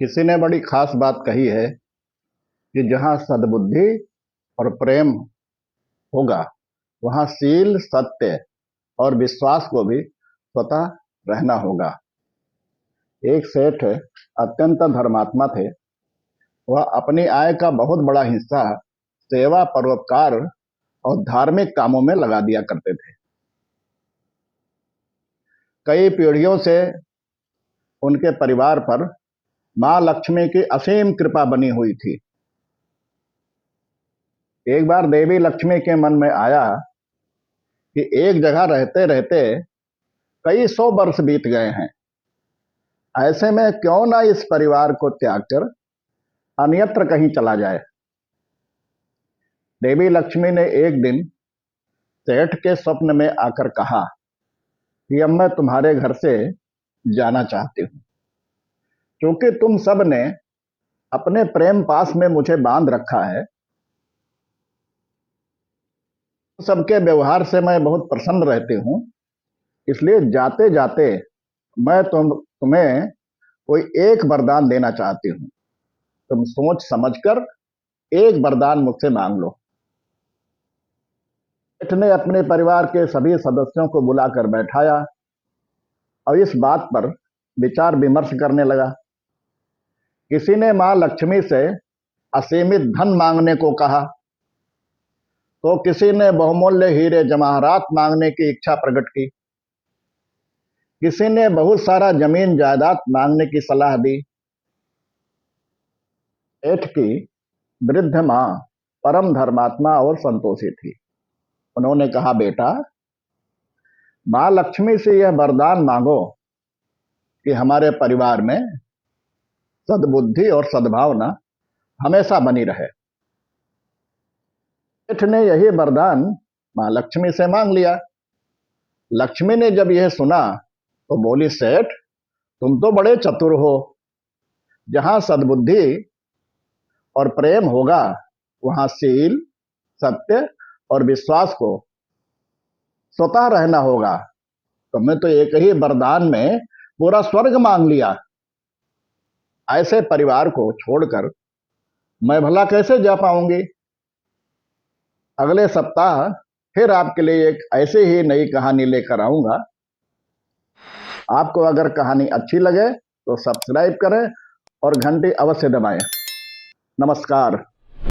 किसी ने बड़ी खास बात कही है कि जहाँ सद्बुद्धि और प्रेम होगा वहाँ शील, सत्य और विश्वास को भी स्वतः रहना होगा। एक सेठ अत्यंत धर्मात्मा थे। वह अपनी आय का बहुत बड़ा हिस्सा सेवा, परोपकार और धार्मिक कामों में लगा दिया करते थे। कई पीढ़ियों से उनके परिवार पर माँ लक्ष्मी की असीम कृपा बनी हुई थी। एक बार देवी लक्ष्मी के मन में आया कि एक जगह रहते रहते कई सौ वर्ष बीत गए हैं। ऐसे में क्यों ना इस परिवार को त्याग कर अन्यत्र कहीं चला जाए। देवी लक्ष्मी ने एक दिन सेठ के स्वप्न में आकर कहा कि अब मैं तुम्हारे घर से जाना चाहती हूँ, क्योंकि तुम सब ने अपने प्रेम पास में मुझे बांध रखा है। सबके व्यवहार से मैं बहुत प्रसन्न रहती हूँ, इसलिए जाते जाते मैं तुम्हें कोई एक वरदान देना चाहती हूँ। तुम सोच समझकर एक वरदान मुझसे मांग लो। सेठ ने अपने परिवार के सभी सदस्यों को बुलाकर बैठाया और इस बात पर विचार विमर्श करने लगा। किसी ने मां लक्ष्मी से असीमित धन मांगने को कहा, तो किसी ने बहुमूल्य हीरे जवाहरात मांगने की इच्छा प्रकट की। किसी ने बहुत सारा जमीन जायदाद मांगने की सलाह दी। सेठ की वृद्ध मां परम धर्मात्मा और संतोषी थी। उन्होंने कहा, बेटा, मां लक्ष्मी से यह वरदान मांगो कि हमारे परिवार में सद्बुद्धि और सद्भावना हमेशा बनी रहे। सेठ ने यही वरदान मां लक्ष्मी से मांग लिया। लक्ष्मी ने जब यह सुना तो बोली, सेठ, तुम तो बड़े चतुर हो। जहां सद्बुद्धि और प्रेम होगा वहां शील, सत्य और विश्वास को स्वतः रहना होगा। तुमने तो एक ही वरदान में पूरा स्वर्ग मांग लिया। ऐसे परिवार को छोड़कर मैं भला कैसे जा पाऊंगी। अगले सप्ताह फिर आपके लिए एक ऐसी ही नई कहानी लेकर आऊंगा। आपको अगर कहानी अच्छी लगे तो सब्सक्राइब करें और घंटी अवश्य दबाएं। नमस्कार।